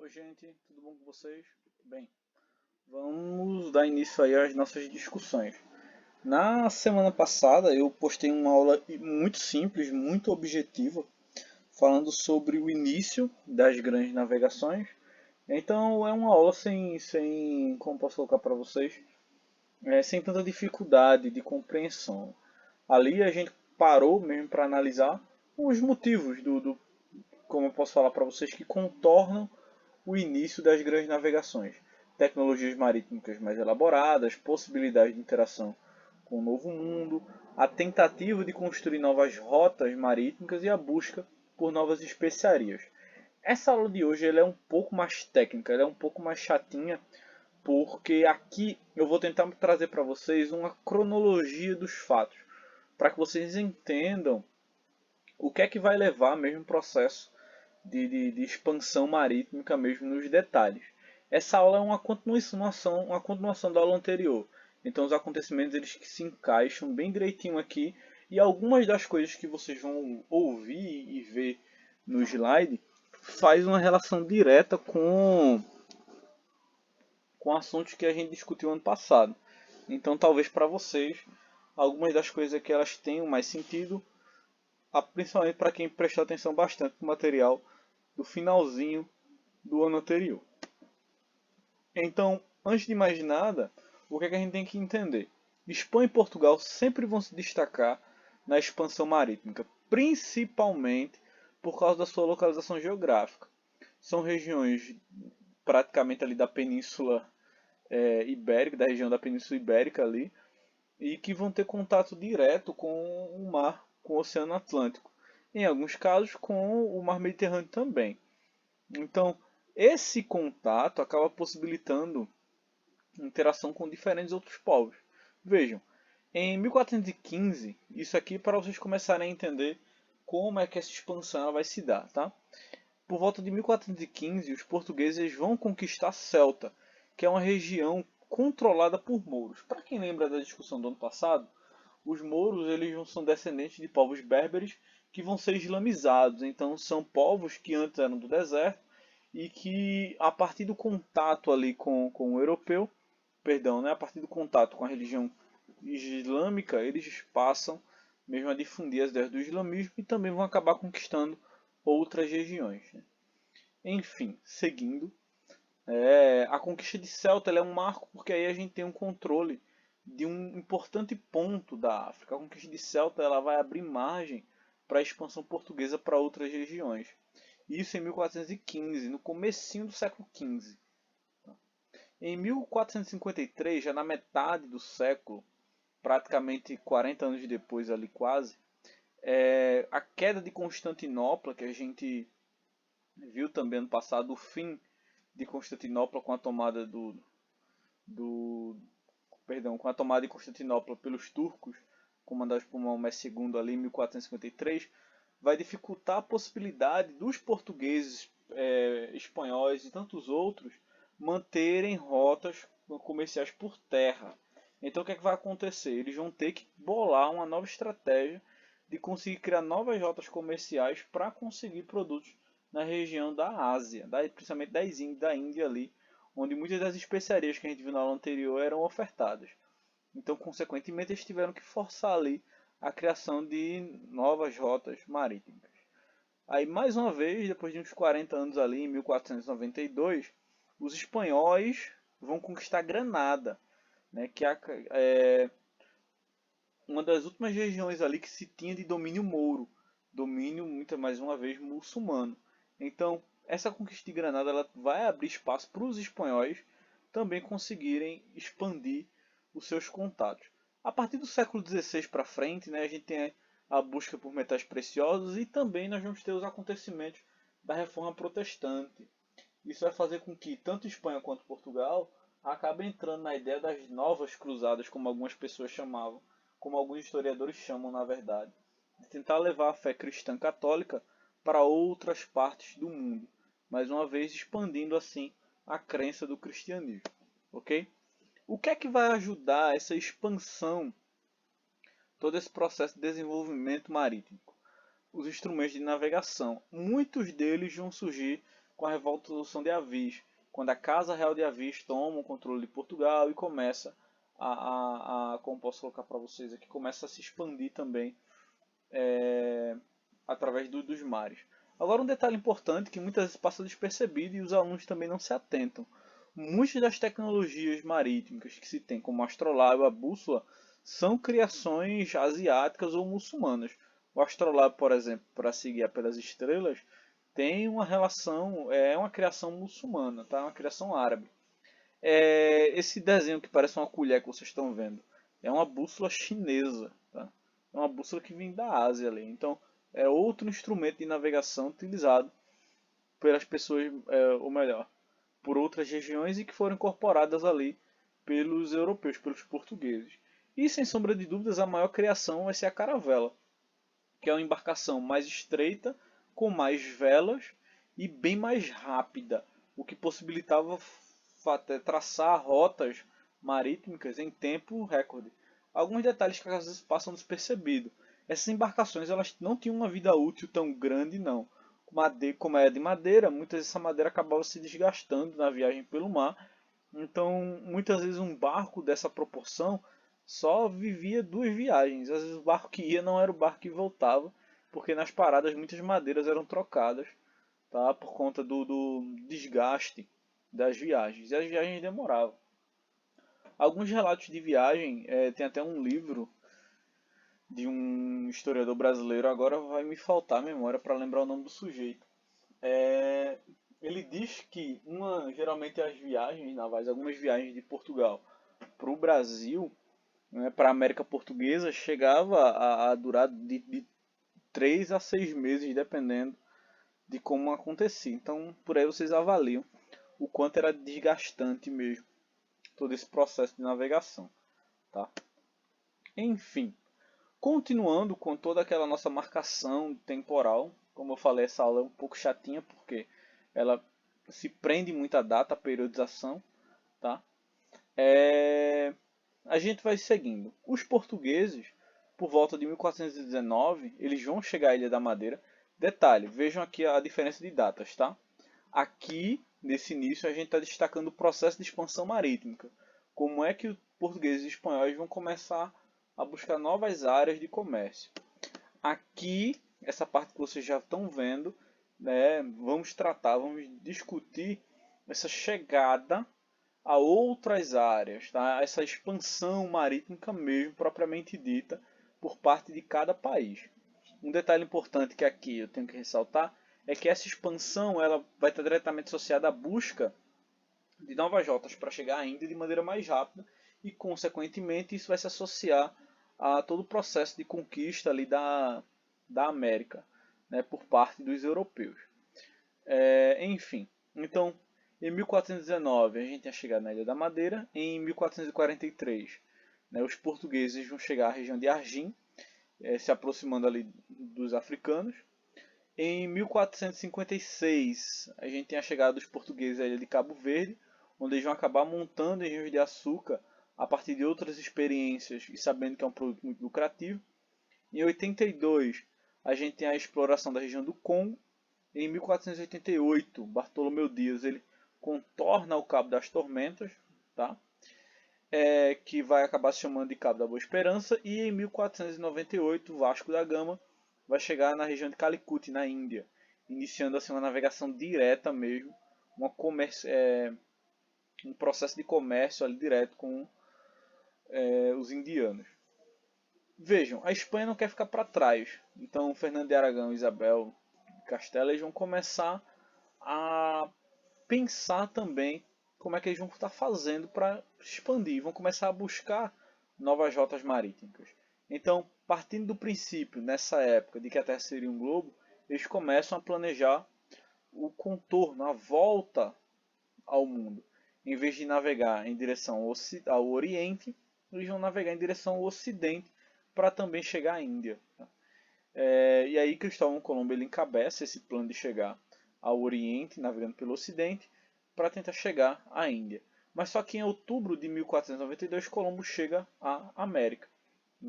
Oi gente, tudo bom com vocês? Bem, vamos dar início aí às nossas discussões. Na semana passada eu postei uma aula muito simples, muito objetiva, falando sobre o início das grandes navegações. Então é uma aula sem como posso colocar para vocês, sem tanta dificuldade de compreensão. Ali a gente parou mesmo para analisar os motivos como eu posso falar para vocês, que contornam o início das grandes navegações, tecnologias marítimas mais elaboradas, possibilidades de interação com o novo mundo, a tentativa de construir novas rotas marítimas e a busca por novas especiarias. Essa aula de hoje ela é um pouco mais técnica, ela é um pouco mais chatinha, porque aqui eu vou tentar trazer para vocês uma cronologia dos fatos, para que vocês entendam o que é que vai levar mesmo o processo de expansão marítima mesmo nos detalhes. Essa aula é uma continuação da aula anterior. Então os acontecimentos eles que se encaixam bem direitinho aqui e algumas das coisas que vocês vão ouvir e ver no slide faz uma relação direta com assuntos que a gente discutiu ano passado. Então talvez para vocês algumas das coisas que elas tenham mais sentido, principalmente para quem prestou atenção bastante no material do finalzinho do ano anterior. Então, antes de mais nada, o que é que a gente tem que entender? Espanha e Portugal sempre vão se destacar na expansão marítima, principalmente por causa da sua localização geográfica. São regiões praticamente ali da Península Ibérica, da região da Península Ibérica ali, e que vão ter contato direto com o mar, com o Oceano Atlântico. Em alguns casos, com o Mar Mediterrâneo também. Então, esse contato acaba possibilitando interação com diferentes outros povos. Vejam, em 1415, isso aqui para vocês começarem a entender como é que essa expansão vai se dar, tá? Por volta de 1415, os portugueses vão conquistar Celta, que é uma região controlada por mouros. Para quem lembra da discussão do ano passado, os mouros eles são descendentes de povos berberes que vão ser islamizados. Então são povos que antes eram do deserto e que a partir do contato ali com o europeu, perdão, né, a partir do contato com a religião islâmica, eles passam mesmo a difundir as ideias do islamismo e também vão acabar conquistando outras regiões. Né? Enfim, seguindo, a conquista de Celta é um marco porque aí a gente tem um controle de um importante ponto da África. A conquista de Celta ela vai abrir margem para a expansão portuguesa para outras regiões. Isso em 1415, no comecinho do século XV. Em 1453, já na metade do século, praticamente 40 anos depois ali quase, a queda de Constantinopla, que a gente viu também ano passado, o fim de Constantinopla com a tomada com a tomada de Constantinopla pelos turcos, comandados por Maomé II ali em 1453, vai dificultar a possibilidade dos portugueses, espanhóis e tantos outros manterem rotas comerciais por terra. Então o que é que vai acontecer? Eles vão ter que bolar uma nova estratégia de conseguir criar novas rotas comerciais para conseguir produtos na região da Ásia, principalmente da Índia ali, onde muitas das especiarias que a gente viu na aula anterior eram ofertadas. Então, consequentemente, eles tiveram que forçar ali a criação de novas rotas marítimas. Aí, mais uma vez, depois de uns 40 anos ali, em 1492, os espanhóis vão conquistar Granada, né, que é uma das últimas regiões ali que se tinha de domínio mouro, domínio, muita mais uma vez, muçulmano. Então, essa conquista de Granada ela vai abrir espaço para os espanhóis também conseguirem expandir os seus contatos. A partir do século XVI para frente, né, a gente tem a busca por metais preciosos e também nós vamos ter os acontecimentos da Reforma Protestante. Isso vai fazer com que tanto Espanha quanto Portugal acabem entrando na ideia das novas cruzadas, como algumas pessoas chamavam, como alguns historiadores chamam na verdade, de tentar levar a fé cristã católica para outras partes do mundo, mais uma vez expandindo assim a crença do cristianismo, ok? O que é que vai ajudar essa expansão, todo esse processo de desenvolvimento marítimo? Os instrumentos de navegação. Muitos deles vão surgir com a Revolução de Avis, quando a Casa Real de Avis toma o controle de Portugal e começa como posso colocar para vocês aqui, começa a se expandir também através dos mares. Agora um detalhe importante que muitas vezes passa despercebido e os alunos também não se atentam. Muitas das tecnologias marítimas que se tem, como o astrolábio, a bússola, são criações asiáticas ou muçulmanas. O astrolábio, por exemplo, para se guiar pelas estrelas, tem uma relação, é uma criação muçulmana, tá? Uma criação árabe. Esse desenho que parece uma colher que vocês estão vendo é uma bússola chinesa, tá? É uma bússola que vem da Ásia ali. Então, é outro instrumento de navegação utilizado pelas pessoas, ou melhor, por outras regiões e que foram incorporadas ali pelos europeus, pelos portugueses. E sem sombra de dúvidas, a maior criação vai ser a caravela, que é uma embarcação mais estreita, com mais velas e bem mais rápida, o que possibilitava traçar rotas marítimas em tempo recorde. Alguns detalhes que às vezes passam despercebidos. Essas embarcações elas não tinham uma vida útil tão grande, não. Como é de madeira, muitas dessa madeira acabava se desgastando na viagem pelo mar. Então, muitas vezes um barco dessa proporção só vivia 2 viagens. Às vezes o barco que ia não era o barco que voltava, porque nas paradas muitas madeiras eram trocadas, tá? Por conta do desgaste das viagens. E as viagens demoravam. Alguns relatos de viagem, tem até um livro de um historiador brasileiro, agora vai me faltar a memória para lembrar o nome do sujeito. Ele diz que geralmente as viagens navais, algumas viagens de Portugal para o Brasil, né, para a América Portuguesa, chegava a durar de 3 a 6 meses, dependendo de como acontecia. Então, por aí vocês avaliam o quanto era desgastante mesmo todo esse processo de navegação. Tá? Enfim, continuando com toda aquela nossa marcação temporal, como eu falei, essa aula é um pouco chatinha porque ela se prende muito à data, à periodização, tá? A gente vai seguindo. Os portugueses, por volta de 1419, eles vão chegar à Ilha da Madeira. Detalhe, vejam aqui a diferença de datas, tá? Aqui, nesse início, a gente está destacando o processo de expansão marítima. Como é que os portugueses e espanhóis vão começar a buscar novas áreas de comércio. Aqui, essa parte que vocês já estão vendo, né, vamos discutir essa chegada a outras áreas, tá? Essa expansão marítima mesmo, propriamente dita, por parte de cada país. Um detalhe importante que aqui eu tenho que ressaltar é que essa expansão ela vai estar diretamente associada à busca de novas rotas para chegar à Índia de maneira mais rápida e, consequentemente, isso vai se associar a todo o processo de conquista ali da América, né, por parte dos europeus. Enfim, então, em 1419 a gente ia chegar na Ilha da Madeira, em 1443 né, os portugueses vão chegar à região de Argim, se aproximando ali dos africanos. Em 1456 a gente tem a chegada dos portugueses à Ilha de Cabo Verde, onde eles vão acabar montando engenhos de açúcar a partir de outras experiências e sabendo que é um produto muito lucrativo. Em 82 a gente tem a exploração da região do Congo. Em 1488 Bartolomeu Dias ele contorna o Cabo das Tormentas, tá? Que vai acabar se chamando de Cabo da Boa Esperança. E em 1498 Vasco da Gama vai chegar na região de Calicut, na Índia, iniciando assim uma navegação direta mesmo, um processo de comércio ali direto com os indianos. Vejam, a Espanha não quer ficar para trás. Então Fernando de Aragão e Isabel Castela eles vão começar a pensar também como é que eles vão estar fazendo para expandir. Vão começar a buscar novas rotas marítimas. Então, partindo do princípio, nessa época, de que a Terra seria um globo, eles começam a planejar o contorno, a volta ao mundo. Em vez de navegar em direção ao Oriente, eles vão navegar em direção ao Ocidente para também chegar à Índia. E aí Cristóvão Colombo ele encabeça esse plano de chegar ao Oriente, navegando pelo Ocidente, para tentar chegar à Índia. Mas só que em outubro de 1492 Colombo chega à América,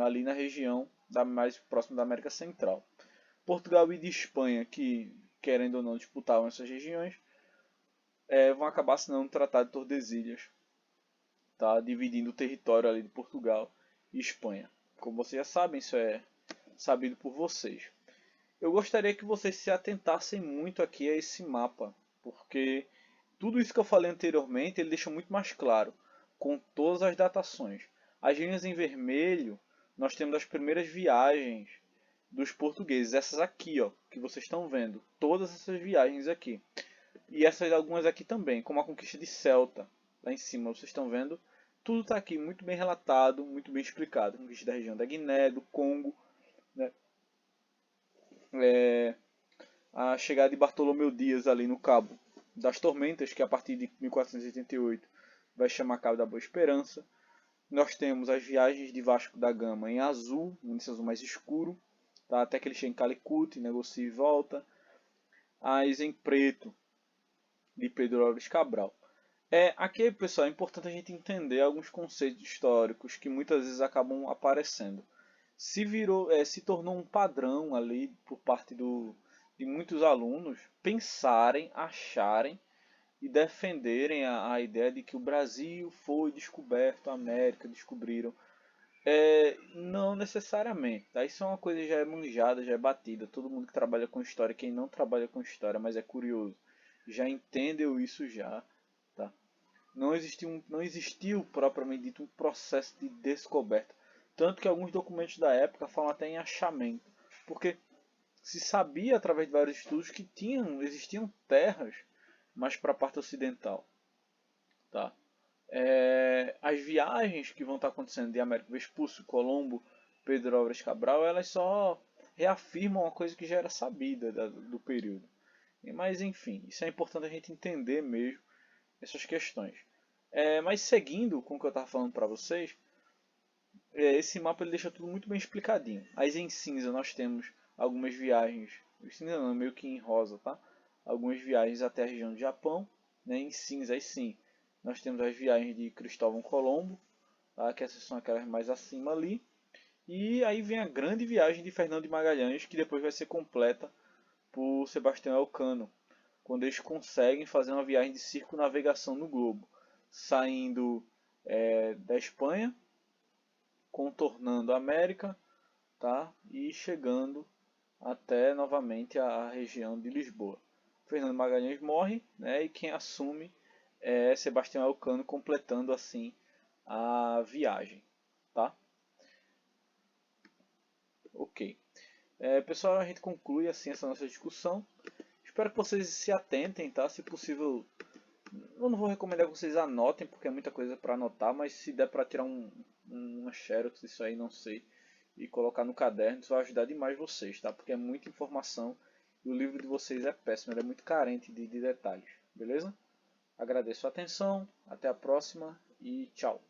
ali na região mais próxima da América Central. Portugal e de Espanha, que querendo ou não disputavam essas regiões, vão acabar assinando o Tratado de Tordesilhas, tá? Dividindo o território ali de Portugal e Espanha. Como vocês já sabem, isso é sabido por vocês. Eu gostaria que vocês se atentassem muito aqui a esse mapa, porque tudo isso que eu falei anteriormente ele deixa muito mais claro, com todas as datações. As linhas em vermelho, nós temos as primeiras viagens dos portugueses, essas aqui, ó, que vocês estão vendo, todas essas viagens aqui. E essas algumas aqui também, como a conquista de Celta, lá em cima, vocês estão vendo. Tudo está aqui muito bem relatado, muito bem explicado. Conquista da região da Guiné, do Congo, né? A chegada de Bartolomeu Dias ali no Cabo das Tormentas, que a partir de 1488 vai chamar Cabo da Boa Esperança. Nós temos as viagens de Vasco da Gama em azul, nesse azul mais escuro, tá? Até que ele chega em Calicut, negocia e volta. As em preto, de Pedro Álvares Cabral. Aqui, pessoal, é importante a gente entender alguns conceitos históricos que muitas vezes acabam aparecendo. Se tornou um padrão ali por parte de muitos alunos pensarem, acharem e defenderem a ideia de que o Brasil foi descoberto, a América descobriram. Não necessariamente, tá? Isso é uma coisa que já é manjada, já é batida. Todo mundo que trabalha com história, quem não trabalha com história, mas é curioso, já entendeu isso já, tá? Não existiu propriamente dito um processo de descoberta. Tanto que alguns documentos da época falam até em achamento. Porque se sabia através de vários estudos que existiam terras mais para a parte ocidental. Tá? As viagens que vão estar acontecendo de Américo Vespuccio, Colombo, Pedro Álvares Cabral, elas só reafirmam uma coisa que já era sabida do período. Mas enfim, isso é importante a gente entender mesmo essas questões. Mas seguindo com o que eu estava falando para vocês, esse mapa ele deixa tudo muito bem explicadinho. As em cinza nós temos algumas viagens, em cinza não, meio que em rosa, tá? Algumas viagens até a região do Japão, né? Em cinza aí sim, nós temos as viagens de Cristóvão Colombo, tá? Que essas são aquelas mais acima ali. E aí vem a grande viagem de Fernando de Magalhães, que depois vai ser completa por Sebastião Elcano, quando eles conseguem fazer uma viagem de circunnavegação no globo, saindo da Espanha, contornando a América, tá? E chegando até novamente a região de Lisboa. Fernando Magalhães morre, né? E quem assume é Sebastião Elcano, completando assim a viagem, tá? Ok. Pessoal, a gente conclui assim essa nossa discussão. Espero que vocês se atentem, tá? Se possível, eu não vou recomendar que vocês anotem, porque é muita coisa para anotar, mas se der para tirar uma xerox disso aí, não sei, e colocar no caderno, isso vai ajudar demais vocês, tá? Porque é muita informação e o livro de vocês é péssimo, ele é muito carente de detalhes, beleza? Agradeço a atenção, até a próxima e tchau!